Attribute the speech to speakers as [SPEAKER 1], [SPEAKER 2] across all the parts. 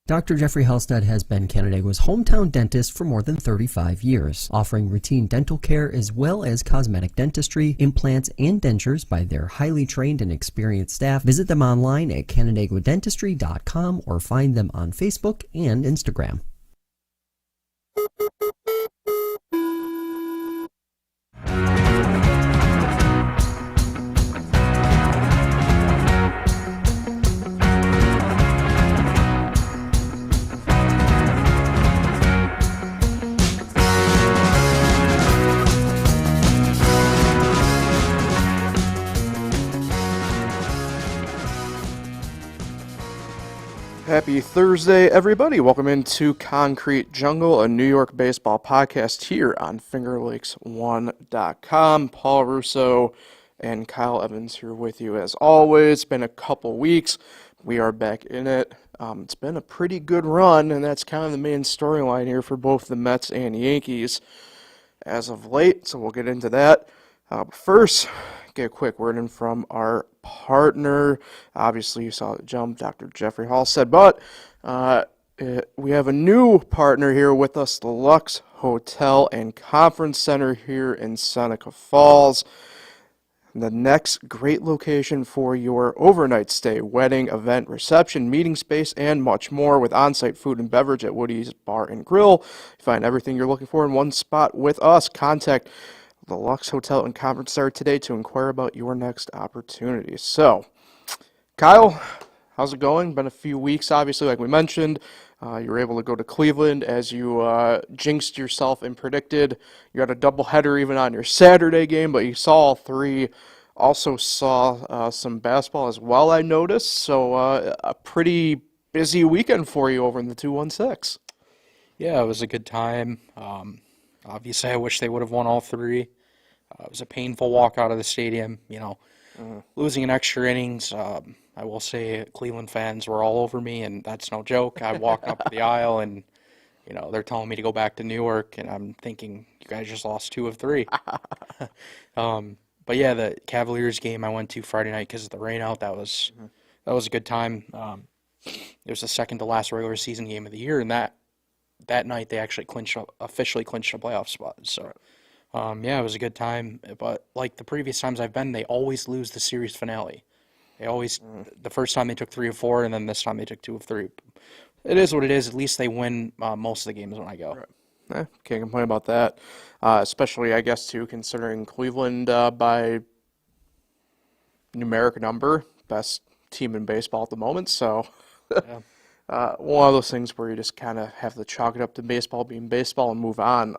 [SPEAKER 1] Dr. Jeffrey Halstead has been Canandaigua's hometown dentist for more than 35 years, offering routine dental care as well as cosmetic dentistry, implants, and dentures by their highly trained and experienced staff. Visit them online at canandaiguadentistry.com or find them on Facebook and Instagram.
[SPEAKER 2] Happy Thursday, everybody. Welcome into Concrete Jungle, a New York baseball podcast here on FingerLakes1.com. Paul Russo and Kyle Evans here with you as always. It's been a couple weeks. We are back in it. It's been a pretty good run, and that's kind of the main storyline here for both the Mets and Yankees as of late, so we'll get into that. First, get a quick word in from our partner. Obviously, you saw the jump, Dr. Jeffrey Halstead, but we have a new partner here with us, the Lux Hotel and Conference Center here in Seneca Falls. The next great location for your overnight stay, wedding, event, reception, meeting space, and much more with on-site food and beverage at Woody's Bar and Grill. You find everything you're looking for in one spot with us. Contact the Lux Hotel and Conference Center today to inquire about your next opportunity. So, Kyle, how's it going? Been a few weeks, obviously, like we mentioned. You were able to go to Cleveland as you jinxed yourself and predicted. You had a doubleheader even on your Saturday game, but you saw all three. Also saw some basketball as well, I noticed. So, a pretty busy weekend for you over in the 216.
[SPEAKER 3] Yeah, it was a good time. Obviously, I wish they would have won all three. It was a painful walk out of the stadium, losing in extra innings. I will say Cleveland fans were all over me, and that's no joke. I walked up the aisle, and, they're telling me to go back to New York, and I'm thinking, you guys just lost 2 of 3. But, yeah, the Cavaliers game I went to Friday night because of the rain out, that was a good time. It was the second to last regular season game of the year, and that night they actually officially clinched a playoff spot. So, yeah, it was a good time. But like the previous times I've been, they always lose the series finale. They always, the first time they took 3 of 4, and then this time they took 2 of 3. It is what it is. At least they win most of the games when I go.
[SPEAKER 2] Right. Can't complain about that. Especially, I guess, too, considering Cleveland by numeric number, best team in baseball at the moment. So,
[SPEAKER 3] Yeah.
[SPEAKER 2] One of those things where you just kind of have to chalk it up to baseball being baseball and move on.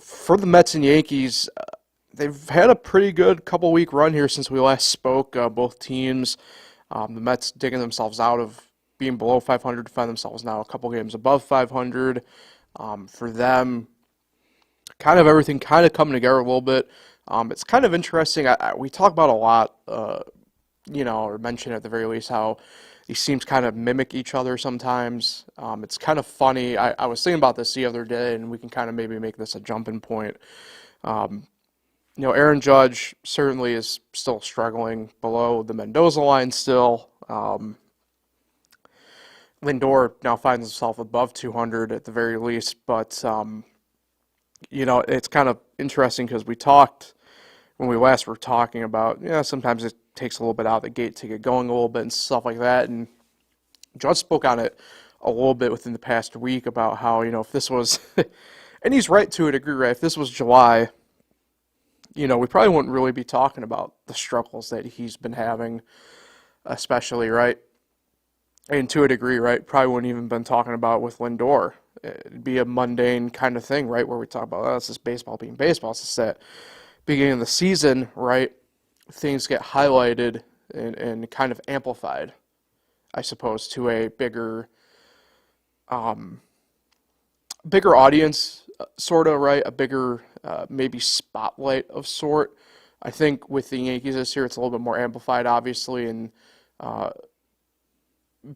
[SPEAKER 2] For the Mets and Yankees, they've had a pretty good couple-week run here since we last spoke. Both teams, the Mets digging themselves out of being below 500 to find themselves now a couple games above 500. For them, kind of everything kind of coming together a little bit. It's kind of interesting. We talk about a lot, or mention at the very least how these teams kind of mimic each other sometimes. It's kind of funny. I was thinking about this the other day, and we can kind of maybe make this a jumping point. Aaron Judge certainly is still struggling below the Mendoza line still. Lindor now finds himself above 200 at the very least. But, it's kind of interesting because when we last were talking about, sometimes it takes a little bit out of the gate to get going a little bit and stuff like that. And Judge spoke on it a little bit within the past week about how, if this was, and he's right to a degree, right? If this was July, we probably wouldn't really be talking about the struggles that he's been having, especially, right? And to a degree, right? Probably wouldn't even been talking about with Lindor. It'd be a mundane kind of thing, right? Where we talk about, it's just baseball being baseball. It's just that beginning of the season, right? Things get highlighted and kind of amplified, I suppose, to a bigger audience, sort of, right? A bigger, maybe spotlight of sort. I think with the Yankees this year, it's a little bit more amplified, obviously, and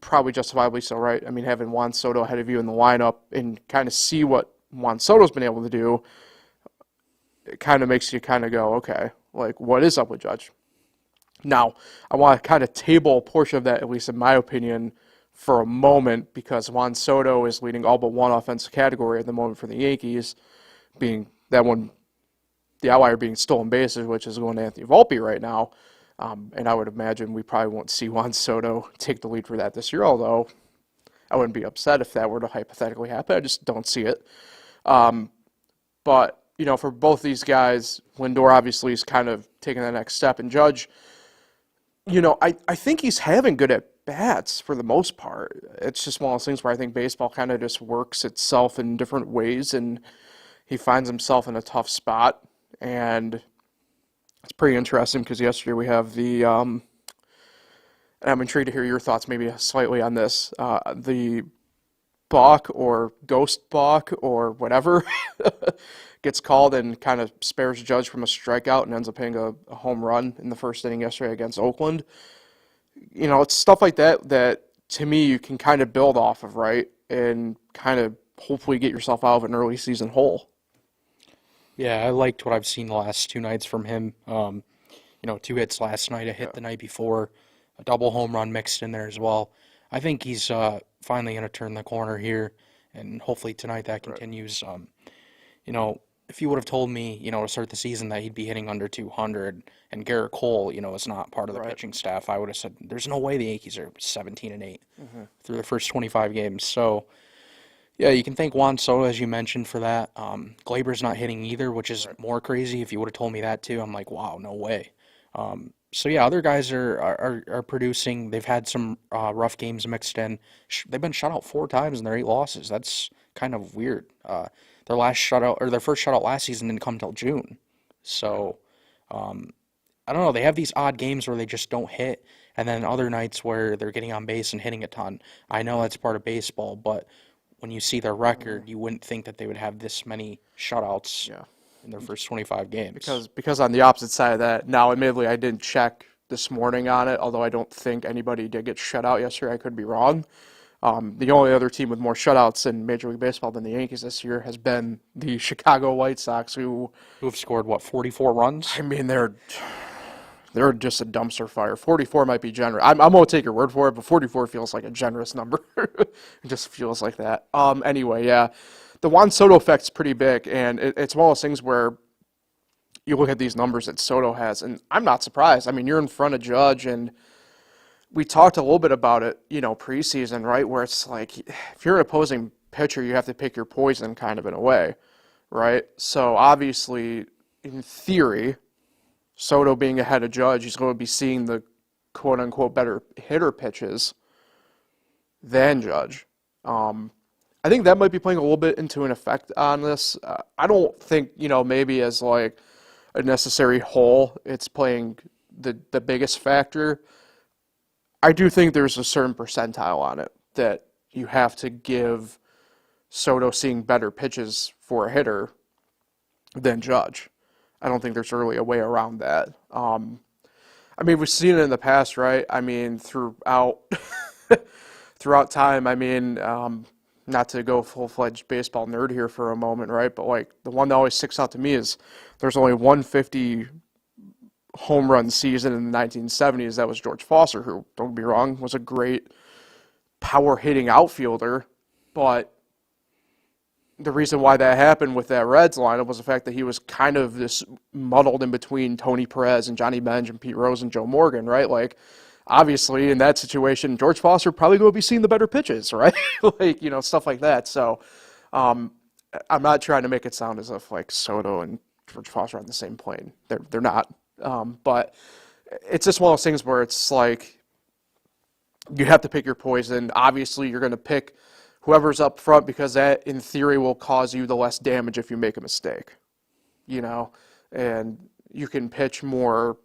[SPEAKER 2] probably justifiably so, right? I mean, having Juan Soto ahead of you in the lineup and kind of see what Juan Soto's been able to do, it kind of makes you kind of go, okay, like, what is up with Judge? Now, I want to kind of table a portion of that, at least in my opinion, for a moment because Juan Soto is leading all but one offensive category at the moment for the Yankees, being that one, the outlier being stolen bases, which is going to Anthony Volpe right now. And I would imagine we probably won't see Juan Soto take the lead for that this year, although I wouldn't be upset if that were to hypothetically happen. I just don't see it. But, for both these guys, Lindor obviously is kind of taking the next step. And Judge, I think he's having good at-bats for the most part. It's just one of those things where I think baseball kind of just works itself in different ways, and he finds himself in a tough spot. And it's pretty interesting because yesterday we have the, and I'm intrigued to hear your thoughts maybe slightly on this, the balk or ghost balk or whatever gets called and kind of spares Judge from a strikeout and ends up hitting a home run in the first inning yesterday against Oakland. It's stuff like that to me you can kind of build off of, right? And kind of hopefully get yourself out of an early season hole.
[SPEAKER 3] Yeah, I liked what I've seen the last 2 nights from him. 2 hits last night, a hit the night before, a double home run mixed in there as well. I think he's finally going to turn the corner here, and hopefully tonight that continues. If you would have told me, to start the season that he'd be hitting under 200 and Garrett Cole, is not part of the pitching staff, I would have said there's no way the Yankees are 17-8 through the first 25 games. So, yeah, you can thank Juan Soto, as you mentioned, for that. Glaber's not hitting either, which is more crazy. If you would have told me that too, I'm like, wow, no way. So yeah, other guys are producing. They've had some rough games mixed in. They've been shut out 4 times in their 8 losses. That's kind of weird. Their first shutout last season didn't come till June. So I don't know. They have these odd games where they just don't hit, and then other nights where they're getting on base and hitting a ton. I know that's part of baseball, but when you see their record, you wouldn't think that they would have this many shutouts in their first 25 games.
[SPEAKER 2] Because on the opposite side of that, now admittedly I didn't check this morning on it, although I don't think anybody did get shut out yesterday. I could be wrong. The only other team with more shutouts in Major League Baseball than the Yankees this year has been the Chicago White Sox, who
[SPEAKER 3] have scored, 44 runs?
[SPEAKER 2] I mean, they're just a dumpster fire. 44 might be generous. I'm going to take your word for it, but 44 feels like a generous number. It just feels like that. Anyway, yeah. The Juan Soto effect's pretty big, and it's one of those things where you look at these numbers that Soto has, and I'm not surprised. I mean, you're in front of Judge, and we talked a little bit about it, preseason, right, where it's like if you're an opposing pitcher, you have to pick your poison kind of in a way, right? So obviously, in theory, Soto being ahead of Judge, he's going to be seeing the quote-unquote better hitter pitches than Judge. I think that might be playing a little bit into an effect on this. I don't think, maybe as like a necessary whole, it's playing the biggest factor. I do think there's a certain percentile on it that you have to give Soto seeing better pitches for a hitter than Judge. I don't think there's really a way around that. We've seen it in the past, right? I mean, throughout time, not to go full-fledged baseball nerd here for a moment, right? But like the one that always sticks out to me is there's only 150 home run season in the 1970s. That was George Foster, who, don't get me wrong, was a great power-hitting outfielder. But the reason why that happened with that Reds lineup was the fact that he was kind of this muddled in between Tony Perez and Johnny Bench and Pete Rose and Joe Morgan, right? Like, obviously, in that situation, George Foster probably going to be seeing the better pitches, right? Stuff like that. So I'm not trying to make it sound as if, like, Soto and George Foster are on the same plane. They're not. But it's just one of those things where it's like you have to pick your poison. Obviously, you're going to pick whoever's up front because that, in theory, will cause you the less damage if you make a mistake, and you can pitch more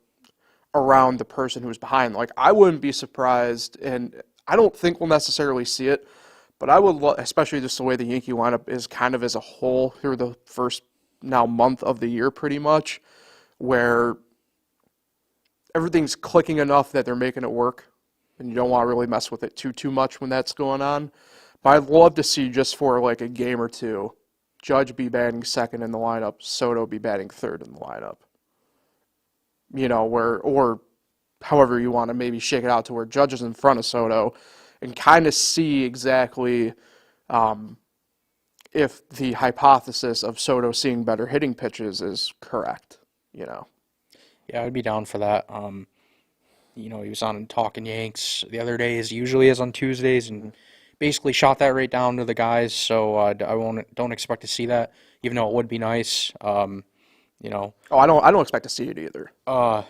[SPEAKER 2] around the person who's behind. Like, I wouldn't be surprised, and I don't think we'll necessarily see it, but I would, especially just the way the Yankee lineup is kind of as a whole through the first now month of the year pretty much, where everything's clicking enough that they're making it work, and you don't want to really mess with it too much when that's going on. But I'd love to see, just for like a game or two, Judge be batting second in the lineup, Soto be batting third in the lineup. Or however you want to maybe shake it out to where Judge is in front of Soto and kind of see exactly if the hypothesis of Soto seeing better hitting pitches is correct, you know.
[SPEAKER 3] Yeah, I'd be down for that. He was on Talking Yanks the other day, as he usually is on Tuesdays, and basically shot that right down to the guys. So don't expect to see that, even though it would be nice.
[SPEAKER 2] Oh, I don't expect to see it either.
[SPEAKER 3] I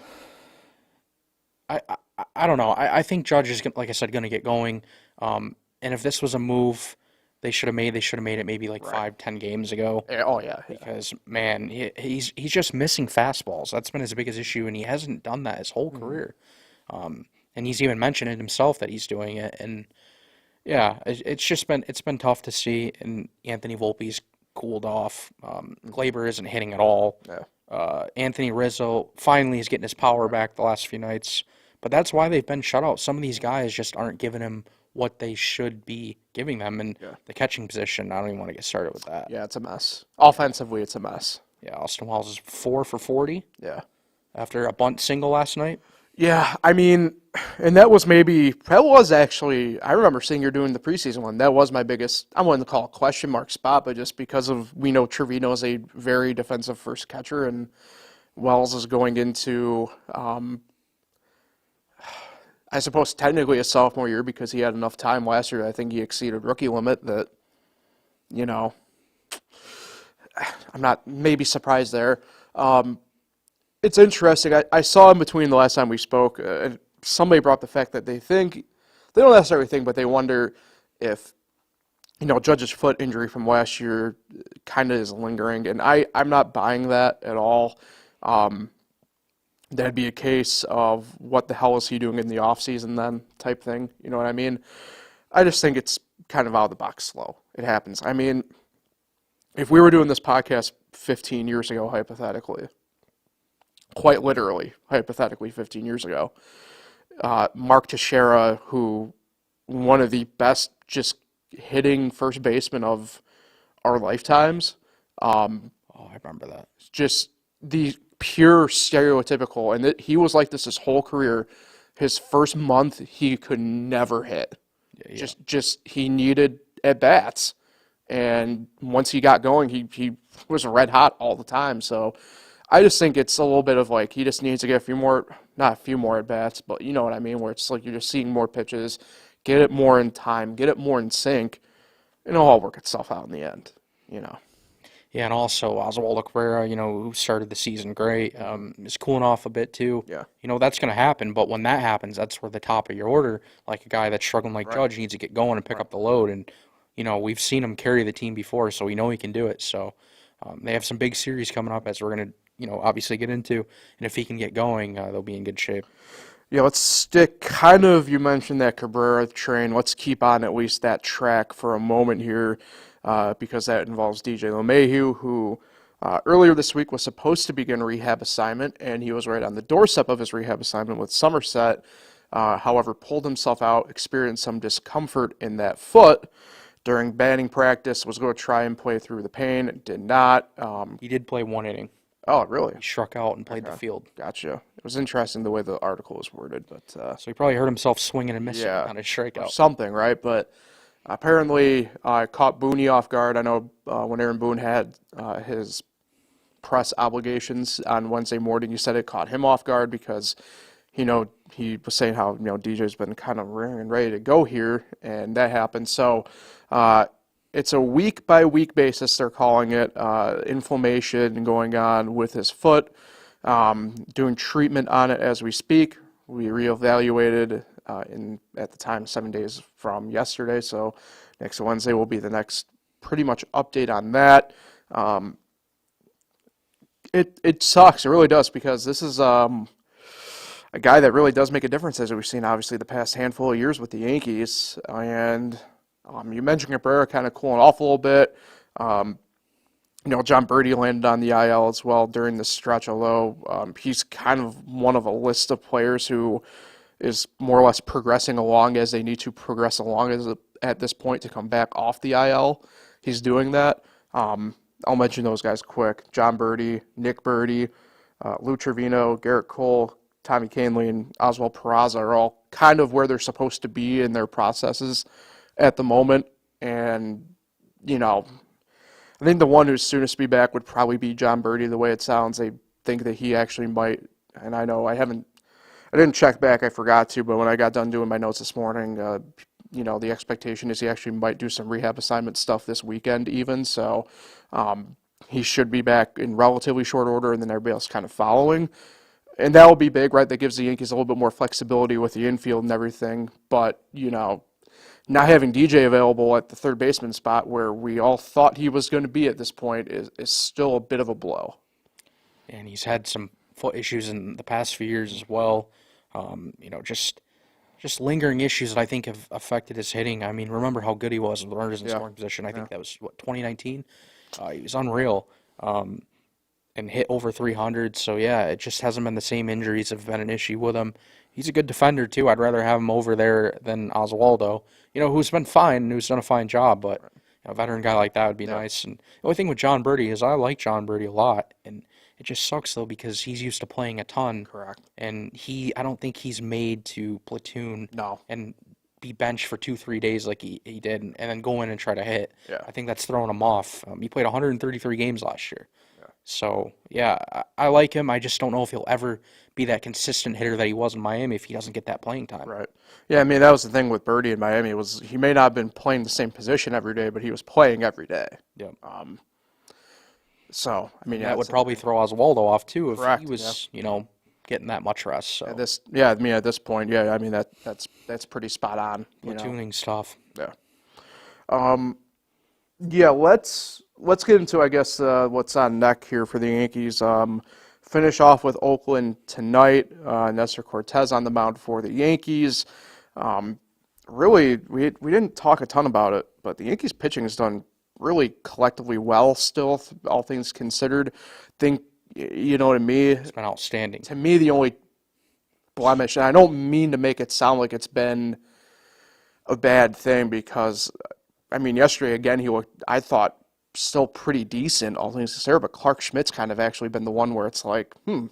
[SPEAKER 3] don't know. I think Judge is, like I said, going to get going. And if this was a move they should have made it maybe like
[SPEAKER 2] Right.
[SPEAKER 3] 5-10 games ago.
[SPEAKER 2] Oh yeah.
[SPEAKER 3] Because man, he's just missing fastballs. That's been his biggest issue, and he hasn't done that his whole career. And he's even mentioned it himself that he's doing it. And yeah, it's been tough to see. And Anthony Volpe's cooled off. Glaber isn't hitting at all.
[SPEAKER 2] Yeah.
[SPEAKER 3] Anthony Rizzo finally is getting his power back the last few nights. But that's why they've been shut out. Some of these guys just aren't giving him what they should be giving them. And the catching position, I don't even want to get started with that.
[SPEAKER 2] Yeah, it's a mess. Offensively, it's a mess.
[SPEAKER 3] Yeah, Austin Wells is 4 for 40
[SPEAKER 2] Yeah.
[SPEAKER 3] after a bunt single last night.
[SPEAKER 2] Yeah, I mean, and that was actually, I remember seeing you doing the preseason one. That was my biggest, I wouldn't call it question mark spot, but just because we know Trevino is a very defensive first catcher, and Wells is going into, I suppose technically a sophomore year because he had enough time last year. I think he exceeded rookie limit that, I'm not maybe surprised there. It's interesting. I saw in between the last time we spoke, somebody brought the fact that they don't necessarily think, but they wonder if, Judge's foot injury from last year kind of is lingering. And I'm not buying that at all. That'd be a case of what the hell is he doing in the offseason then type thing. You know what I mean? I just think it's kind of out of the box slow. It happens. I mean, if we were doing this podcast 15 years ago, hypothetically, quite literally, hypothetically 15 years ago, Mark Teixeira, who one of the best just hitting first basemen of our lifetimes,
[SPEAKER 3] I remember that.
[SPEAKER 2] just the pure stereotypical, and he was like this his whole career. His first month, he could never hit.
[SPEAKER 3] Yeah.
[SPEAKER 2] Just he needed at bats, and once he got going, he was red hot all the time. So I just think it's a little bit of like he just needs to get not a few more at bats, but you know what I mean, where it's like you're just seeing more pitches, get it more in time, get it more in sync, and it'll all work itself out in the end.
[SPEAKER 3] Yeah, and also Oswaldo Cabrera, who started the season great, is cooling off a bit too.
[SPEAKER 2] Yeah.
[SPEAKER 3] That's going to happen, but when that happens, that's where the top of your order, like a guy that's struggling like Judge, needs to get going and pick up the load. And, we've seen him carry the team before, so we know he can do it. So they have some big series coming up as we're going to, obviously get into. And if he can get going, they'll be in good shape.
[SPEAKER 2] Yeah, let's stick you mentioned that Cabrera train. Let's keep on at least that track for a moment here. Because that involves DJ LeMahieu, who earlier this week was supposed to begin a rehab assignment, and he was right on the doorstep of his rehab assignment with Somerset. However, pulled himself out, experienced some discomfort in that foot during batting practice, was going to try and play through the pain, did not.
[SPEAKER 3] He did play one inning.
[SPEAKER 2] Oh, really?
[SPEAKER 3] He struck out and played the field.
[SPEAKER 2] Gotcha. It was interesting the way the article was worded, but
[SPEAKER 3] so he probably hurt himself swinging and missing on a strikeout.
[SPEAKER 2] Something, right? But apparently, caught Booney off guard. I know when Aaron Boone had his press obligations on Wednesday morning, he said it caught him off guard because, he was saying how, DJ's been kind of raring and ready to go here, and that happened. So it's a week-by-week basis, they're calling it, inflammation going on with his foot, doing treatment on it as we speak. We reevaluated at the time 7 days from yesterday, so next Wednesday will be the next pretty much update on that. It sucks, it really does, because this is a guy that really does make a difference, as we've seen obviously the past handful of years with the Yankees. And you mentioned Cabrera kind of cooling off a little bit. John Birdie landed on the IL as well during the stretch, although he's kind of one of a list of players who is more or less progressing along as they need to progress along at this point to come back off the IL. He's doing that. I'll mention those guys quick. John Birdie, Nick Birdie, Lou Trevino, Garrett Cole, Tommy Canley, and Oswald Peraza are all kind of where they're supposed to be in their processes at the moment. And, I think the one who's soonest to be back would probably be John Birdie, the way it sounds. They think that he actually might, and I know I didn't check back, I forgot to, but when I got done doing my notes this morning, the expectation is he actually might do some rehab assignment stuff this weekend even, so he should be back in relatively short order, and then everybody else kind of following. And that will be big, right? That gives the Yankees a little bit more flexibility with the infield and everything, but, not having DJ available at the third baseman spot where we all thought he was going to be at this point is still a bit of a blow.
[SPEAKER 3] And he's had some foot issues in the past few years as well. Just lingering issues that I think have affected his hitting. I mean, remember how good he was with the runners in scoring position. I think that was, 2019? He was unreal and hit over 300. So, yeah, it just hasn't been the same. Injuries have been an issue with him. He's a good defender, too. I'd rather have him over there than Oswaldo, who's been fine and who's done a fine job. But a veteran guy like that would be nice. And the only thing with John Birdie is I like John Birdie a lot. And it just sucks, though, because he's used to playing a ton.
[SPEAKER 2] Correct.
[SPEAKER 3] And I don't think he's made to platoon
[SPEAKER 2] No.
[SPEAKER 3] and be benched for 2-3 days like he did and then go in and try to hit.
[SPEAKER 2] Yeah.
[SPEAKER 3] I think that's throwing him off. He played 133 games last year. So, yeah, I like him. I just don't know if he'll ever be that consistent hitter that he was in Miami if he doesn't get that playing time.
[SPEAKER 2] Right. Yeah, I mean, that was the thing with Birdie in Miami was he may not have been playing the same position every day, but he was playing every day.
[SPEAKER 3] Yeah.
[SPEAKER 2] So, I mean,
[SPEAKER 3] that would probably throw Oswaldo off, too, if
[SPEAKER 2] correct,
[SPEAKER 3] he was, getting that much rest. So.
[SPEAKER 2] at this point, that's pretty spot on.
[SPEAKER 3] Platooning stuff.
[SPEAKER 2] Yeah. Let's get into, I guess, what's on deck here for the Yankees. Finish off with Oakland tonight. Nestor Cortez on the mound for the Yankees. Really, we didn't talk a ton about it, but the Yankees pitching has done really collectively well still, all things considered. To me,
[SPEAKER 3] It's been outstanding.
[SPEAKER 2] To me, the only blemish, and I don't mean to make it sound like it's been a bad thing because, I mean, yesterday, again, he looked, I thought, still pretty decent, all things considered, but Clark Schmidt's kind of actually been the one where it's like, a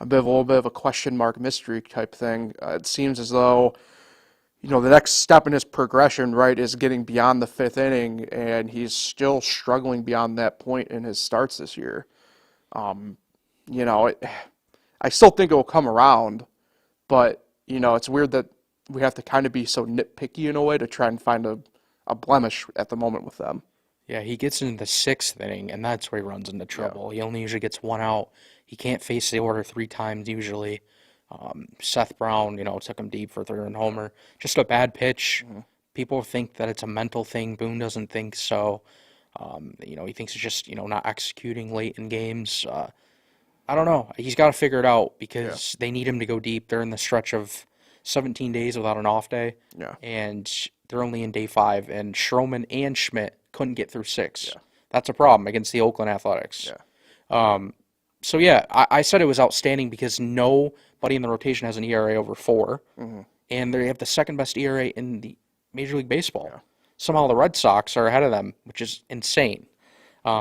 [SPEAKER 2] little bit of a question mark mystery type thing. It seems as though, the next step in his progression, right, is getting beyond the fifth inning, and he's still struggling beyond that point in his starts this year. I still think it will come around, but, it's weird that we have to kind of be so nitpicky in a way to try and find a blemish at the moment with them.
[SPEAKER 3] Yeah, he gets into the sixth inning, and that's where he runs into trouble. He only usually gets one out. He can't face the order 3 times usually. Seth Brown, took him deep for third and homer. Just a bad pitch. Mm-hmm. People think that it's a mental thing. Boone doesn't think so. He thinks it's just, not executing late in games. I don't know. He's got to figure it out because they need him to go deep. They're in the stretch of 17 days without an off day. Yeah. And they're only in day 5, and Stroman and Schmidt couldn't get through 6. Yeah. That's a problem against the Oakland Athletics. Yeah. I said it was outstanding because nobody in the rotation has an ERA over 4, and they have the second best ERA in the Major League Baseball. Yeah. Somehow the Red Sox are ahead of them, which is insane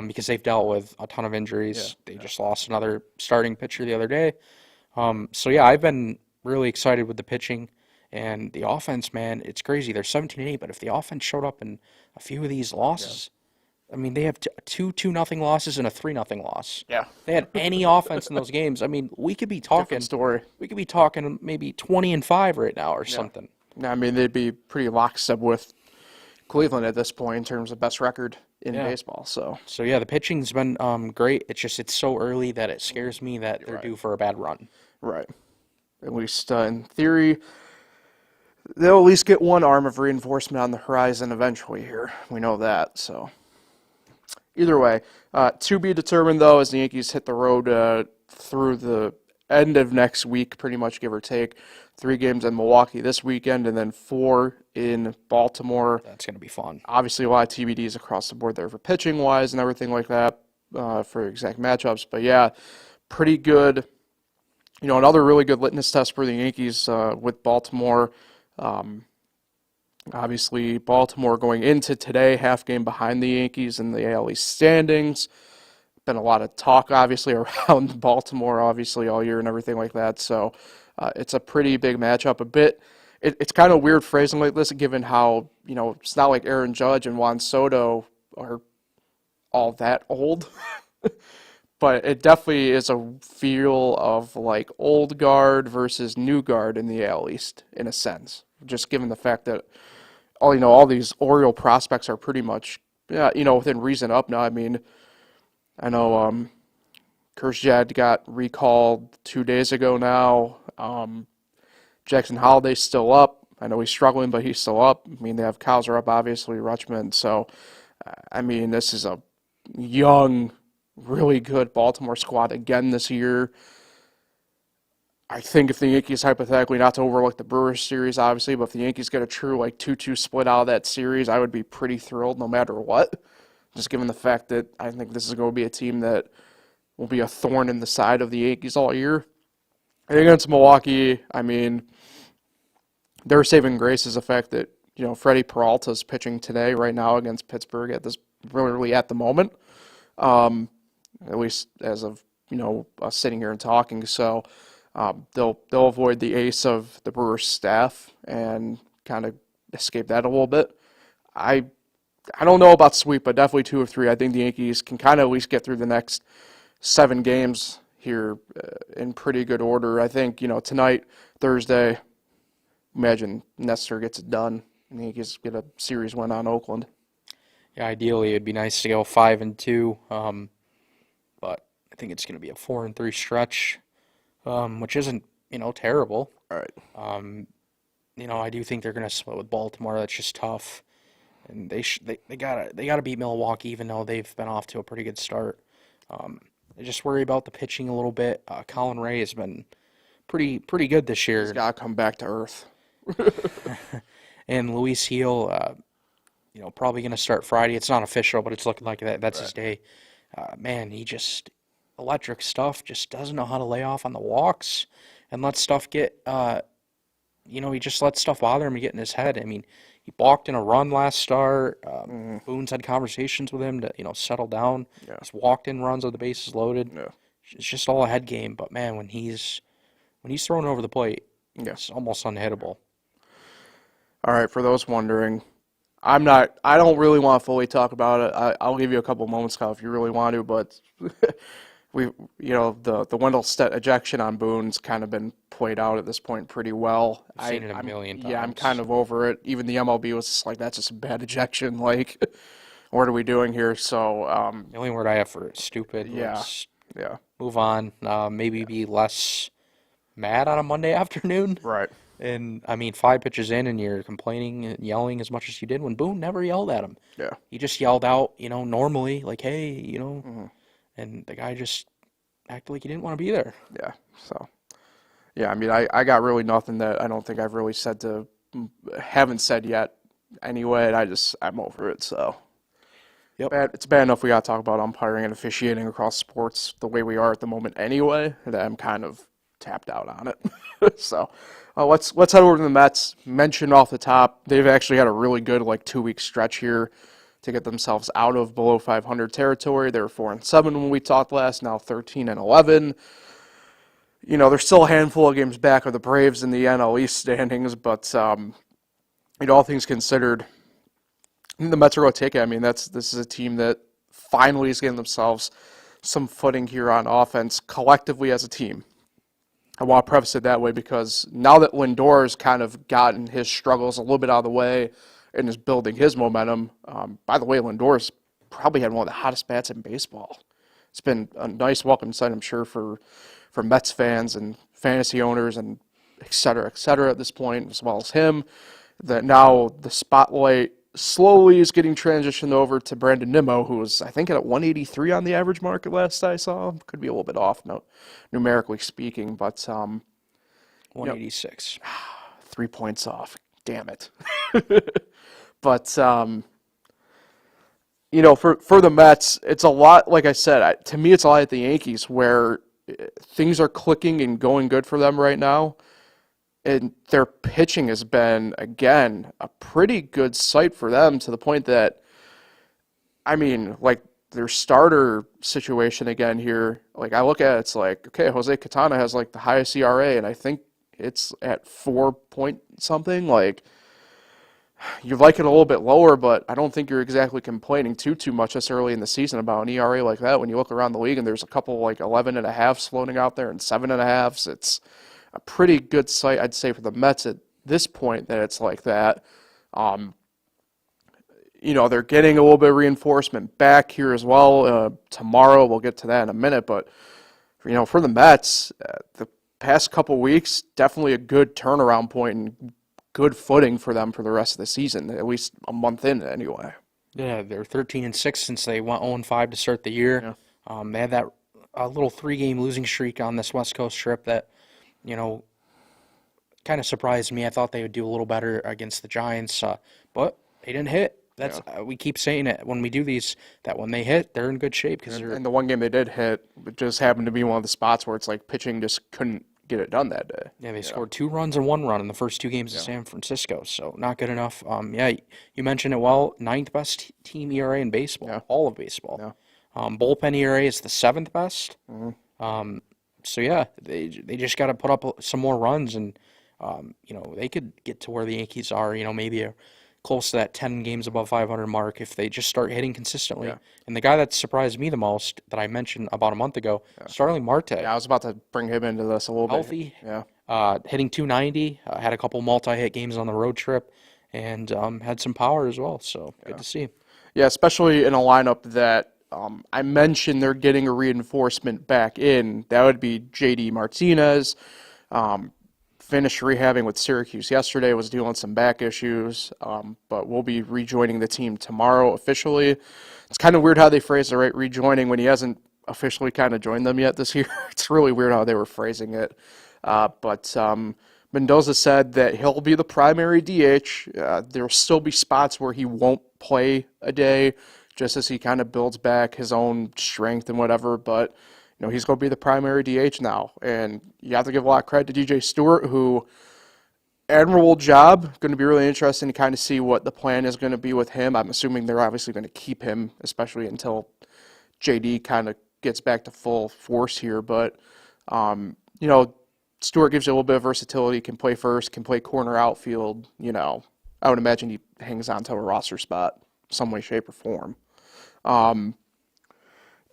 [SPEAKER 3] because they've dealt with a ton of injuries. Yeah. They just lost another starting pitcher the other day. I've been really excited with the pitching. And the offense, man, it's crazy. They're 17-8, but if the offense showed up in a few of these losses, I mean, they have 2-0 losses and a 3-0 loss. Yeah. If they had any offense in those games, I mean, we could be talking.
[SPEAKER 2] Different story.
[SPEAKER 3] We could be talking maybe 20-5 right now or something.
[SPEAKER 2] I mean, they'd be pretty lockstep with Cleveland at this point in terms of best record in baseball. So
[SPEAKER 3] the pitching's been great. It's so early that it scares me that they're due for a bad run.
[SPEAKER 2] Right. At least in theory. They'll at least get one arm of reinforcement on the horizon eventually here. We know that. So either way, to be determined, though, as the Yankees hit the road through the end of next week, pretty much give or take. 3 games in Milwaukee this weekend and then 4 in Baltimore.
[SPEAKER 3] That's going to be fun.
[SPEAKER 2] Obviously, a lot of TBDs across the board there for pitching-wise and everything like that for exact matchups. But, pretty good. Another really good litmus test for the Yankees with Baltimore. Obviously, Baltimore going into today, half game behind the Yankees in the AL East standings. Been a lot of talk, obviously, around Baltimore, obviously, all year and everything like that. So it's a pretty big matchup. A bit it's kind of weird phrasing like this, given how, it's not like Aaron Judge and Juan Soto are all that old. But it definitely is a feel of like old guard versus new guard in the AL East, in a sense. Just given the fact that all these Oriole prospects are pretty much, within reason up now. I mean, I know Kershaw got recalled 2 days ago now. Jackson Holliday's still up. I know he's struggling, but he's still up. I mean, they have Cowser up, obviously, Rutschman. So, I mean, this is a young, really good Baltimore squad again this year. I think if the Yankees, hypothetically, not to overlook the Brewers series, obviously, but if the Yankees get a true 2-2 split out of that series, I would be pretty thrilled no matter what. Just given the fact that I think this is going to be a team that will be a thorn in the side of the Yankees all year. And against Milwaukee, I mean, their saving grace is the fact that, Freddie Peralta's pitching today, right now, against Pittsburgh literally at the moment. At least as of, us sitting here and talking. So they'll avoid the ace of the Brewers staff and kind of escape that a little bit. I don't know about sweep, but definitely 2 of 3. I think the Yankees can kind of at least get through the next 7 games here in pretty good order. I think, tonight, Thursday, imagine Nestor gets it done and the Yankees get a series win on Oakland.
[SPEAKER 3] Yeah, ideally it'd be nice to go 5-2, but I think it's going to be a 4-3 stretch, which isn't terrible.
[SPEAKER 2] All right.
[SPEAKER 3] I do think they're going to split with Baltimore. That's just tough, and they gotta beat Milwaukee, even though they've been off to a pretty good start. I just worry about the pitching a little bit. Colin Ray has been pretty good this year.
[SPEAKER 2] He's got to come back to earth.
[SPEAKER 3] And Luis Heel, probably going to start Friday. It's not official, but it's looking like that's his day. Man, he just electric stuff. Just doesn't know how to lay off on the walks and let stuff get. He just lets stuff bother him and get in his head. I mean, he balked in a run last start. Boone's had conversations with him to settle down.
[SPEAKER 2] Yeah.
[SPEAKER 3] Just walked in runs with the bases loaded.
[SPEAKER 2] Yeah.
[SPEAKER 3] It's just all a head game. But man, when he's thrown over the plate,
[SPEAKER 2] Yeah.
[SPEAKER 3] it's almost unhittable.
[SPEAKER 2] All right, for those wondering, I don't really want to fully talk about it. I'll give you a couple moments, Kyle, if you really want to, but the Wendell Stett ejection on Boone's kind of been played out at this point pretty well.
[SPEAKER 3] I've seen it a million times.
[SPEAKER 2] Yeah, I'm kind of over it. Even the MLB was just like, that's just a bad ejection. Like, what are we doing here? So,
[SPEAKER 3] The only word I have for stupid
[SPEAKER 2] yeah,
[SPEAKER 3] was
[SPEAKER 2] yeah,
[SPEAKER 3] move on. Maybe be less mad on a Monday afternoon.
[SPEAKER 2] right.
[SPEAKER 3] And, 5 pitches in and you're complaining and yelling as much as you did when Boone never yelled at him.
[SPEAKER 2] Yeah.
[SPEAKER 3] He just yelled out, normally, like, hey, and the guy just acted like he didn't want to be there.
[SPEAKER 2] Yeah. So, yeah, I got really nothing that I don't think I've really haven't said yet anyway, and I'm over it, so.
[SPEAKER 3] Yep.
[SPEAKER 2] It's bad enough we got to talk about umpiring and officiating across sports the way we are at the moment anyway, that I'm kind of tapped out on it. So, let's head over to the Mets. Mentioned off the top, they've actually had a really good 2-week stretch here to get themselves out of below 500 territory. They were 4-7 when we talked last, now 13-11. They're still a handful of games back of the Braves in the NL East standings, but all things considered, the Mets are going to take it. This is a team that finally is getting themselves some footing here on offense collectively as a team. I want to preface it that way because now that Lindor has kind of gotten his struggles a little bit out of the way and is building his momentum, by the way, Lindor's probably had one of the hottest bats in baseball. It's been a nice welcome sight, I'm sure, for Mets fans and fantasy owners and et cetera at this point, as well as him, that now the spotlight slowly is getting transitioned over to Brandon Nimmo, who was, I think, at 183 on the average market last I saw. Could be a little bit off, numerically speaking, but
[SPEAKER 3] 186.
[SPEAKER 2] 3 points off. Damn it. But for the Mets, it's a lot. Like I said, to me, it's a lot at the Yankees where things are clicking and going good for them right now. And their pitching has been, again, a pretty good sight for them to the point that, their starter situation again here, I look at it, it's like, okay, Jose Quintana has, the highest ERA, and I think it's at 4 point something. Like, you'd like it a little bit lower, but I don't think you're exactly complaining too much this early in the season about an ERA like that. When you look around the league and there's a couple like 11.5s floating out there and 7.5s, it's a pretty good sight, I'd say, for the Mets at this point that it's like that. They're getting a little bit of reinforcement back here as well. Tomorrow, we'll get to that in a minute, but for the Mets, the past couple weeks, definitely a good turnaround point and good footing for them for the rest of the season, at least a month in anyway.
[SPEAKER 3] Yeah, they're 13-6 since they went 0-5 to start the year.
[SPEAKER 2] Yeah.
[SPEAKER 3] They had that little 3-game losing streak on this West Coast trip that, kind of surprised me. I thought they would do a little better against the Giants, but they didn't hit. That's we keep saying it when we do these, that when they hit, they're in good shape.
[SPEAKER 2] And the one game they did hit, it just happened to be one of the spots where it's like pitching just couldn't get it done that day.
[SPEAKER 3] Yeah, they scored 2 runs and 1 run in the first 2 games in San Francisco, so not good enough. You mentioned it well, 9th best team ERA in baseball, all of baseball.
[SPEAKER 2] Yeah.
[SPEAKER 3] Bullpen ERA is the 7th best. They just got to put up some more runs, and they could get to where the Yankees are. Maybe close to that 10 games above 500 mark if they just start hitting consistently.
[SPEAKER 2] Yeah.
[SPEAKER 3] And the guy that surprised me the most that I mentioned about a month ago, Starling Marte.
[SPEAKER 2] Yeah, I was about to bring him into this a little
[SPEAKER 3] Healthy,
[SPEAKER 2] bit. Yeah.
[SPEAKER 3] hitting 290, had a couple multi-hit games on the road trip, and had some power as well. So good to see.
[SPEAKER 2] Yeah, especially in a lineup that I mentioned they're getting a reinforcement back in. That would be J.D. Martinez. Finished rehabbing with Syracuse yesterday, was dealing some back issues, but will be rejoining the team tomorrow officially. It's kind of weird how they phrase it, right? Rejoining when he hasn't officially kind of joined them yet this year. It's really weird how they were phrasing it. But Mendoza said that he'll be the primary DH. There'll still be spots where he won't play a day, just as he kind of builds back his own strength and whatever, but he's going to be the primary DH now. And you have to give a lot of credit to DJ Stewart, who, admirable job. Going to be really interesting to kind of see what the plan is going to be with him. I'm assuming they're obviously going to keep him, especially until JD kind of gets back to full force here. But, Stewart gives you a little bit of versatility, can play first, can play corner outfield. I would imagine he hangs on to a roster spot some way, shape, or form.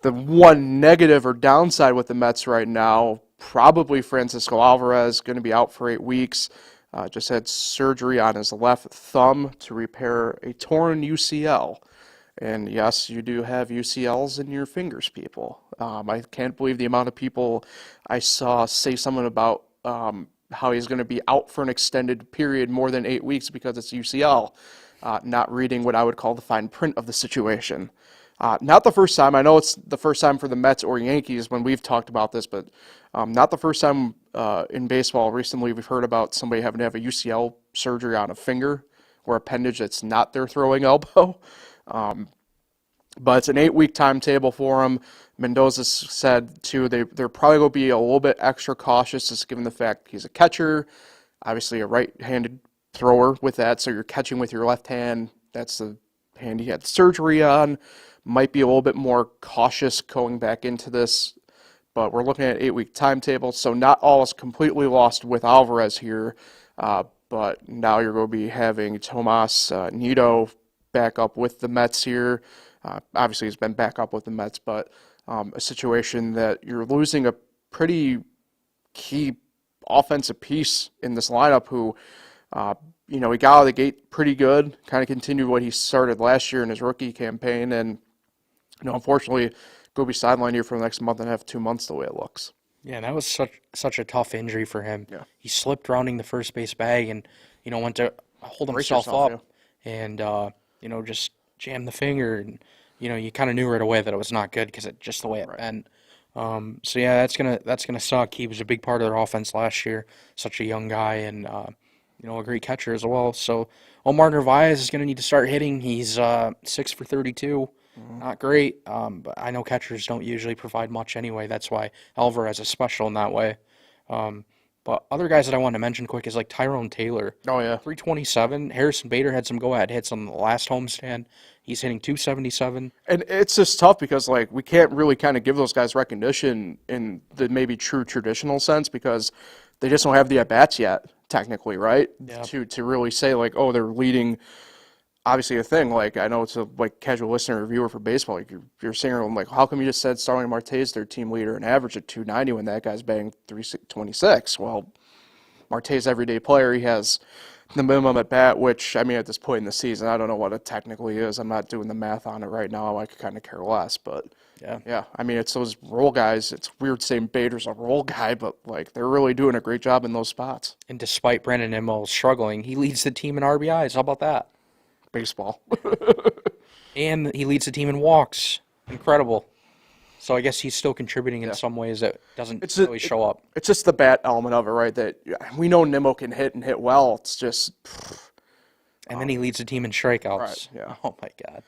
[SPEAKER 2] The one negative or downside with the Mets right now, probably Francisco Alvarez, going to be out for 8 weeks. Just had surgery on his left thumb to repair a torn UCL. And yes, you do have UCLs in your fingers, people. I can't believe the amount of people I saw say something about how he's going to be out for an extended period, more than 8 weeks, because it's UCL. Not reading what I would call the fine print of the situation. Not the first time. I know it's the first time for the Mets or Yankees when we've talked about this, but not the first time in baseball recently we've heard about somebody having to have a UCL surgery on a finger or appendage that's not their throwing elbow. But it's an 8-week timetable for him. Mendoza said, too, they're probably going to be a little bit extra cautious, just given the fact he's a catcher, obviously a right-handed thrower with that, so you're catching with your left hand. That's the hand he had surgery on. Might be a little bit more cautious going back into this, but we're looking at an 8-week timetable, so not all is completely lost with Alvarez here, but now you're going to be having Tomas Nido back up with the Mets here. Obviously, he's been back up with the Mets, but a situation that you're losing a pretty key offensive piece in this lineup who, he got out of the gate pretty good, kind of continued what he started last year in his rookie campaign, and unfortunately, go be sidelined here for the next month and a half, 2 months, the way it looks.
[SPEAKER 3] Yeah, that was such a tough injury for him.
[SPEAKER 2] Yeah.
[SPEAKER 3] He slipped rounding the first base bag and, went to hold himself up and, just jammed the finger. And, you kind of knew right away that it was not good because it just the way it went. That's gonna suck. He was a big part of their offense last year. Such a young guy and, a great catcher as well. So Omar Narvaez is going to need to start hitting. He's 6 for 32. Not great, but I know catchers don't usually provide much anyway. That's why Alvarez is special in that way. But other guys that I want to mention quick is like Tyrone Taylor.
[SPEAKER 2] Oh yeah.
[SPEAKER 3] 327. Harrison Bader had some go-ahead hits on the last homestand. He's hitting 277.
[SPEAKER 2] And it's just tough because like we can't really kind of give those guys recognition in the maybe true traditional sense because they just don't have the at-bats yet, technically, right?
[SPEAKER 3] Yeah.
[SPEAKER 2] To really say like, oh, they're leading. Obviously, a thing like I know it's a like casual listener or viewer for baseball. Like you're saying, I'm like, how come you just said Starling Marte is their team leader and average at 290 when that guy's batting 326? Well, Marte's everyday player. He has the minimum at bat, which I mean at this point in the season, I don't know what it technically is. I'm not doing the math on it right now. I could kind of care less, but yeah. I mean it's those role guys. It's weird saying Bader's a role guy, but like they're really doing a great job in those spots.
[SPEAKER 3] And despite Brandon Nimmo struggling, he leads the team in RBIs. How about that?
[SPEAKER 2] Baseball.
[SPEAKER 3] And he leads the team in walks. Incredible. So I guess he's still contributing in some ways that doesn't really show up.
[SPEAKER 2] It's just the bat element of it, right? That we know Nimmo can hit and hit well. It's just.
[SPEAKER 3] And then he leads the team in strikeouts.
[SPEAKER 2] Right, yeah.
[SPEAKER 3] Oh my God.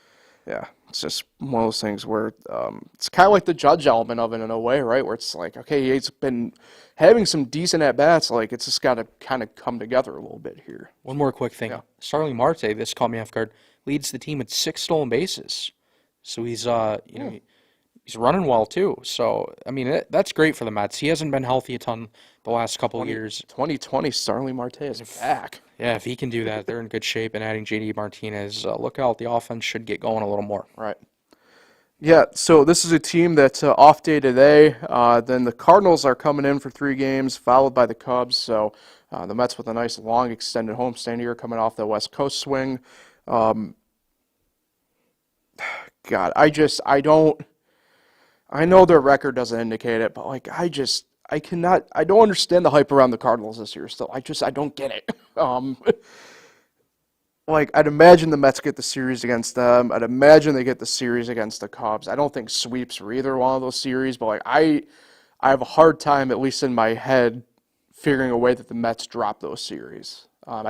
[SPEAKER 2] Yeah, it's just one of those things where it's kind of like the Judge element of it in a way, right? Where it's like, okay, he's been having some decent at-bats. Like, it's just got to kind of come together a little bit here.
[SPEAKER 3] One more quick thing. Starling Marte, this caught me off guard, leads the team with 6 stolen bases. So he's, he's running well too. So, I mean, that's great for the Mets. He hasn't been healthy a ton the last couple of years.
[SPEAKER 2] 2020, Starling Marte is back.
[SPEAKER 3] Yeah, if he can do that, they're in good shape. And adding J.D. Martinez, look out, the offense should get going a little more.
[SPEAKER 2] Right. Yeah, so this is a team that's off day today. Then the Cardinals are coming in for 3 games, followed by the Cubs. So the Mets with a nice long extended homestand here coming off the West Coast swing. God, I know their record doesn't indicate it, but like I don't understand the hype around the Cardinals this year still. I don't get it. Like, I'd imagine the Mets get the series against them. I'd imagine they get the series against the Cubs. I don't think sweeps are either one of those series, but like I have a hard time, at least in my head, figuring a way that the Mets drop those series. I'm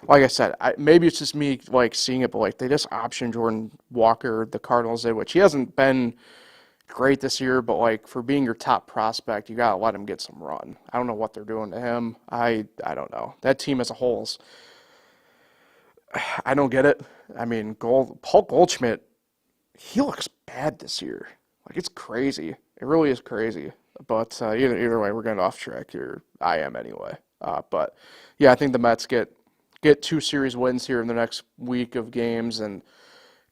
[SPEAKER 2] like I said, maybe it's just me like seeing it, but like they just optioned Jordan Walker, the Cardinals did, which he hasn't been great this year, but like for being your top prospect, you gotta let him get some run. I don't know what they're doing to him. I don't know. That team as a whole is. I don't get it. I mean, Paul Goldschmidt, he looks bad this year. Like, it's crazy. It really is crazy. But either way, we're getting off track here. I am anyway. But, yeah, I think the Mets get 2 series wins here in the next week of games and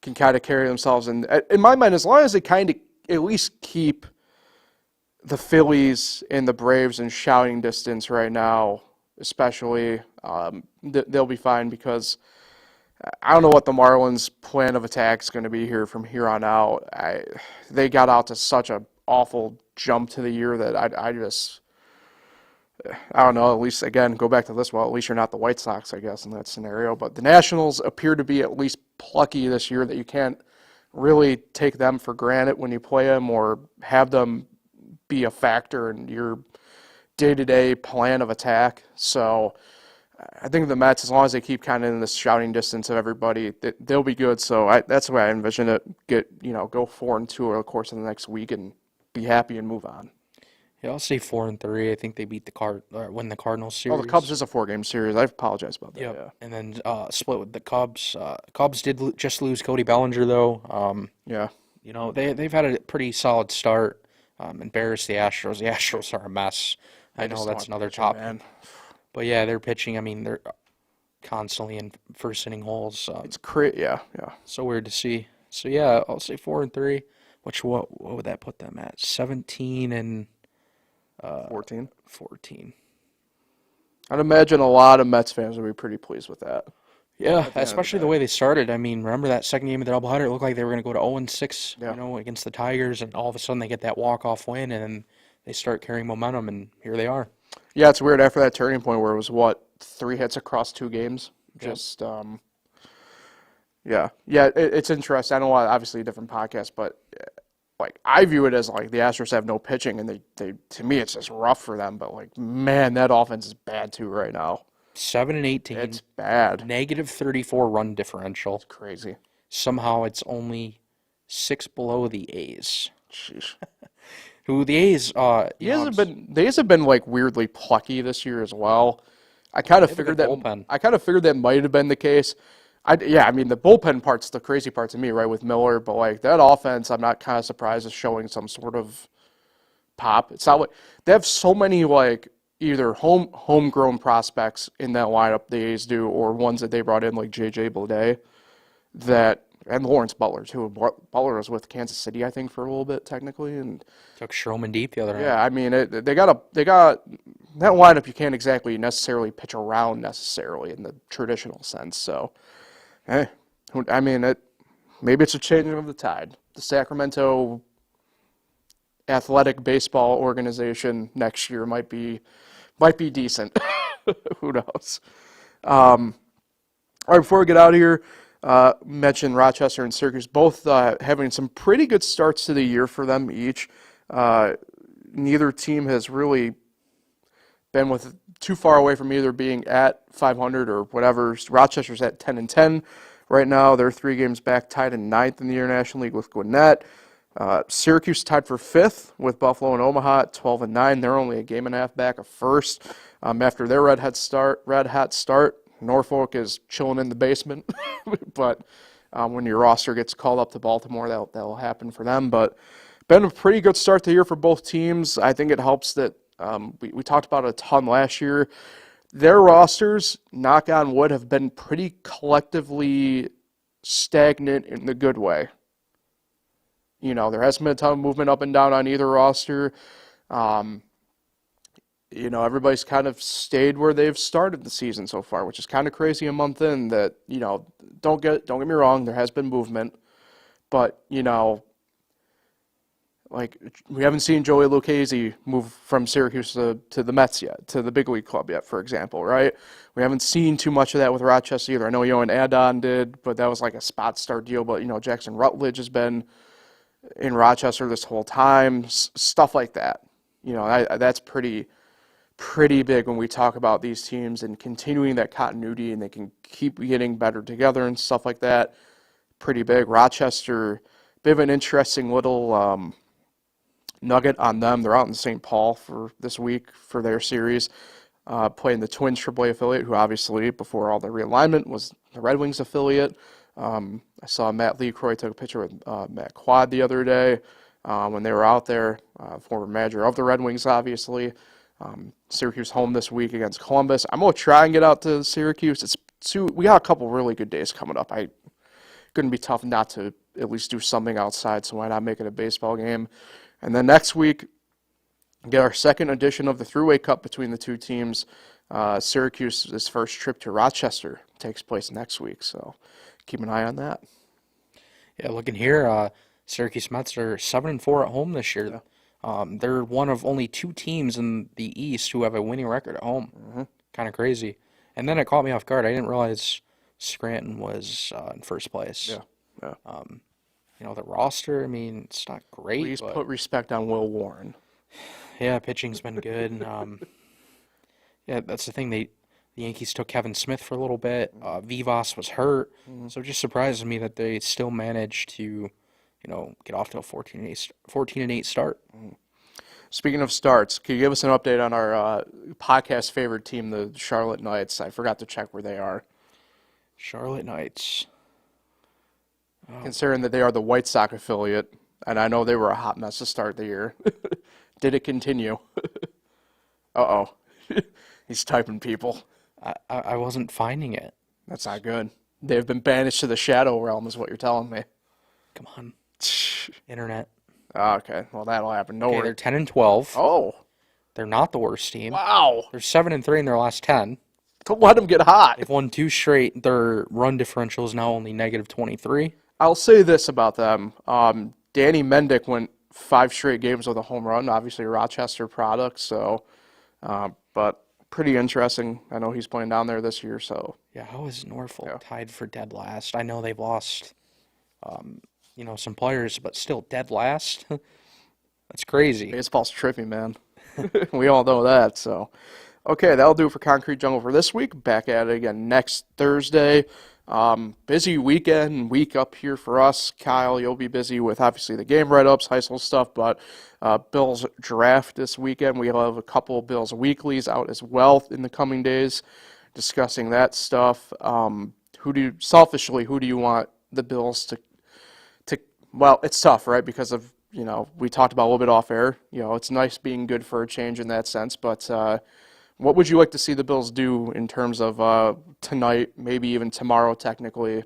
[SPEAKER 2] can kind of carry themselves. And in my mind, as long as they kind of at least keep the Phillies and the Braves in shouting distance right now, especially, they'll be fine because – I don't know what the Marlins' plan of attack is going to be here from here on out. They got out to such an awful jump to the year that I don't know. At least, again, go back to this. Well, at least you're not the White Sox, I guess, in that scenario. But the Nationals appear to be at least plucky this year that you can't really take them for granted when you play them or have them be a factor in your day-to-day plan of attack. So I think the Mets, as long as they keep kind of in this shouting distance of everybody, they'll be good. So that's the way I envision it. Go 4-2 over the course of the next week and be happy and move on.
[SPEAKER 3] Yeah, I'll say 4-3. I think they beat win the Cardinals series.
[SPEAKER 2] Oh, the Cubs is a 4-game series. I apologize about that.
[SPEAKER 3] Yep.
[SPEAKER 2] Yeah.
[SPEAKER 3] And then split with the Cubs. Cubs did just lose Cody Bellinger though.
[SPEAKER 2] Yeah.
[SPEAKER 3] They've had a pretty solid start. Embarrassed the Astros. The Astros are a mess. I know that's another topic.
[SPEAKER 2] Man.
[SPEAKER 3] But yeah, they're pitching. I mean, they're constantly in first inning holes.
[SPEAKER 2] It's crazy. Yeah.
[SPEAKER 3] So weird to see. So yeah, I'll say 4-3. What would that put them at? 17 and
[SPEAKER 2] 14.
[SPEAKER 3] 14.
[SPEAKER 2] I'd imagine a lot of Mets fans would be pretty pleased with that.
[SPEAKER 3] Yeah, especially the way they started. I mean, remember that second game of the doubleheader? It looked like they were going to go to 0-6, against the Tigers, and all of a sudden they get that walk-off win, and then they start carrying momentum, and here they are.
[SPEAKER 2] Yeah, it's weird after that turning point where it was, 3 hits across 2 games? Just, it's interesting. I know obviously a different podcast, but like I view it as like the Astros have no pitching, and they to me it's just rough for them. But like, man, that offense is bad too right now.
[SPEAKER 3] 7-18.
[SPEAKER 2] It's bad.
[SPEAKER 3] Negative 34 run differential.
[SPEAKER 2] It's crazy.
[SPEAKER 3] Somehow it's only 6 below the A's.
[SPEAKER 2] Sheesh.
[SPEAKER 3] who the A's,
[SPEAKER 2] The A's have been like weirdly plucky this year as well. I kind of
[SPEAKER 3] have a
[SPEAKER 2] figured
[SPEAKER 3] good
[SPEAKER 2] that.
[SPEAKER 3] bullpen.
[SPEAKER 2] I kind of figured that might have been the case. I mean, the bullpen part's the crazy part to me, right, with Miller. But like that offense, I'm not kind of surprised is showing some sort of pop. It's not like they have so many like either homegrown prospects in that lineup the A's do, or ones that they brought in like J.J. Bleday, that and Lawrence Butler too. Butler was with Kansas City, I think, for a little bit technically, and
[SPEAKER 3] Took Stroman deep the other night.
[SPEAKER 2] yeah, I mean they got that lineup. You can't exactly necessarily pitch around necessarily in the traditional sense. So, I mean maybe it's a changing of the tide. The Sacramento athletic baseball organization next year might be decent. Who knows? All right, before we get out of here, mention Rochester and Syracuse both having some pretty good starts to the year for them each. Neither team has really been too far away from either being at 500 or whatever. Rochester's at 10-10 right now. They're 3 games back, tied in 9th in the International League with Gwinnett. Syracuse tied for 5th with Buffalo and Omaha at 12-9. They're only a game and a half back of 1st. After their red hot start, Norfolk is chilling in the basement. But when your roster gets called up to Baltimore, that'll happen for them. But been a pretty good start to the year for both teams. I think it helps that we talked about it a ton last year. Their rosters, knock on wood, have been pretty collectively stagnant in the good way. You know, there hasn't been a ton of movement up and down on either roster. You know, everybody's kind of stayed where they've started the season so far, which is kind of crazy a month in. That, you know, don't get me wrong, there has been movement, but you know, like we haven't seen Joey Lucchesi move from Syracuse to the Mets yet, to the big league club yet, for example, right? We haven't seen too much of that with Rochester either. I know Yohan Adon did, but that was like a spot start deal. But you know, Jackson Rutledge has been in Rochester this whole time, stuff like that. You know, that's pretty big when we talk about these teams and continuing that continuity, and they can keep getting better together and stuff like that. Pretty big. Rochester, bit of an interesting little nugget on them. They're out in St. Paul for this week for their series, playing the Twins AAA affiliate, who obviously, before all the realignment, was the Red Wings affiliate. I saw Matt LeCroy took a picture with Matt Quad the other day when they were out there, former manager of the Red Wings, obviously. Syracuse home this week against Columbus. I'm going to try and get out to Syracuse. We got a couple really good days coming up. Couldn't be tough not to at least do something outside, so why not make it a baseball game? And then next week, get our second edition of the Thruway Cup between the two teams. Syracuse's first trip to Rochester takes place next week, so keep an eye on that.
[SPEAKER 3] Yeah, looking here, Syracuse Mets are 7-4 at home this year. They're one of only 2 teams in the East who have a winning record at home.
[SPEAKER 2] Mm-hmm.
[SPEAKER 3] Kind of crazy. And then it caught me off guard. I didn't realize Scranton was in first place.
[SPEAKER 2] Yeah.
[SPEAKER 3] You know, the roster, I mean, it's not great.
[SPEAKER 2] Please
[SPEAKER 3] but
[SPEAKER 2] put respect on Will Warren.
[SPEAKER 3] yeah, pitching's been good. And, yeah, that's the thing. The Yankees took Kevin Smith for a little bit. Vivas was hurt. So it just surprises me that they still managed to, you know, get off to a 14-8 start.
[SPEAKER 2] Speaking of starts, can you give us an update on our podcast favorite team, the Charlotte Knights? I forgot to check where they are.
[SPEAKER 3] Charlotte Knights.
[SPEAKER 2] Considering that they are the White Sox affiliate, and I know they were a hot mess to start the year. Did it continue? Uh-oh. He's typing people.
[SPEAKER 3] I wasn't finding it.
[SPEAKER 2] That's not good. They've been banished to the shadow realm is what you're telling me.
[SPEAKER 3] Come on. Internet.
[SPEAKER 2] Okay, well, that'll happen. No
[SPEAKER 3] Okay,
[SPEAKER 2] worries.
[SPEAKER 3] they're 10-12.
[SPEAKER 2] Oh,
[SPEAKER 3] They're not the worst team.
[SPEAKER 2] wow.
[SPEAKER 3] They're 7-3 in their last 10.
[SPEAKER 2] Don't let them get hot.
[SPEAKER 3] They've won 2 straight. Their run differential is now only -23.
[SPEAKER 2] I'll say this about them. Danny Mendick went 5 straight games with a home run, obviously a Rochester product, so, but pretty interesting. I know he's playing down there this year, so.
[SPEAKER 3] Yeah, how is Norfolk tied for dead last? I know they've lost, you know, some players, but still dead last? That's crazy.
[SPEAKER 2] Baseball's trippy, man. We all know that, so. Okay, that'll do it for Concrete Jungle for this week. Back at it again next Thursday. Busy week up here for us. Kyle, you'll be busy with obviously the game write-ups, high school stuff, but Bills draft this weekend. We'll have a couple of Bills weeklies out as well in the coming days, discussing that stuff. Who do you want the Bills to? Well, it's tough, right? Because of we talked about a little bit off air. It's nice being good for a change in that sense, but. What would you like to see the Bills do in terms of tonight, maybe even tomorrow, technically,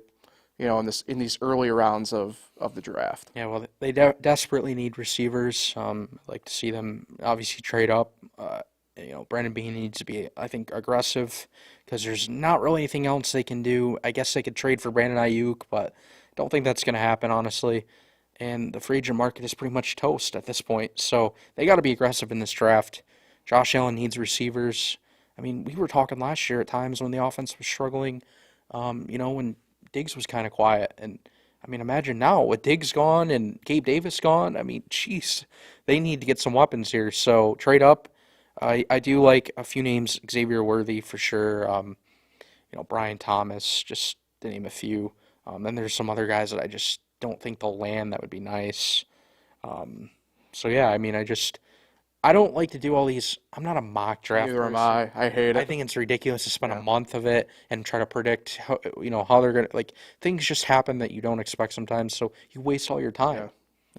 [SPEAKER 2] in these early rounds of the draft?
[SPEAKER 3] Yeah, well, they desperately need receivers. I'd like to see them obviously trade up. Brandon Beane needs to be, I think, aggressive because there's not really anything else they can do. I guess they could trade for Brandon Ayuk, but I don't think that's going to happen, honestly. And the free agent market is pretty much toast at this point, so they got to be aggressive in this draft. Josh Allen needs receivers. I mean, we were talking last year at times when the offense was struggling, when Diggs was kind of quiet. And, I mean, imagine now with Diggs gone and Gabe Davis gone. I mean, jeez, they need to get some weapons here. So trade up. I do like a few names, Xavier Worthy for sure, Brian Thomas, just to name a few. Then there's some other guys that I just don't think they'll land. That would be nice. Yeah, I mean, I don't like to do all these. I'm not a mock draft
[SPEAKER 2] Neither am
[SPEAKER 3] person.
[SPEAKER 2] I. I hate it.
[SPEAKER 3] I think it's ridiculous to spend a month of it and try to predict how they're gonna things just happen that you don't expect sometimes. So you waste all your time.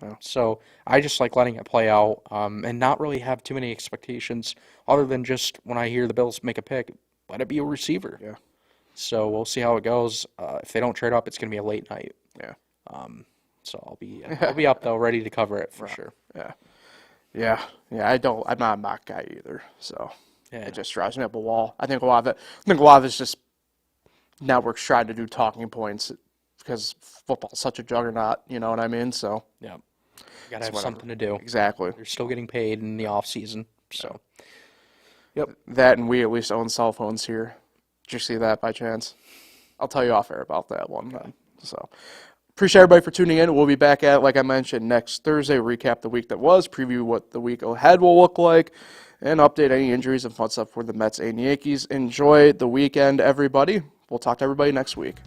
[SPEAKER 2] Yeah.
[SPEAKER 3] So I just like letting it play out and not really have too many expectations other than just when I hear the Bills make a pick, let it be a receiver.
[SPEAKER 2] Yeah.
[SPEAKER 3] So we'll see how it goes. If they don't trade up, it's gonna be a late night.
[SPEAKER 2] Yeah.
[SPEAKER 3] So I'll be up though, ready to cover it for sure.
[SPEAKER 2] Yeah. Yeah, I'm not a mock guy either, so it just drives me up a wall. I think a lot of it's just networks trying to do talking points because football's such a juggernaut, you know what I mean? So
[SPEAKER 3] yeah, you gotta have something to do.
[SPEAKER 2] Exactly.
[SPEAKER 3] They're still getting paid in the off season, so
[SPEAKER 2] yep. That, and we at least own cell phones here. Did you see that by chance? I'll tell you off air about that one. Okay. So. Appreciate everybody for tuning in. We'll be back at, like I mentioned, next Thursday. Recap the week that was, preview what the week ahead will look like, and update any injuries and fun stuff for the Mets and Yankees. Enjoy the weekend, everybody. We'll talk to everybody next week.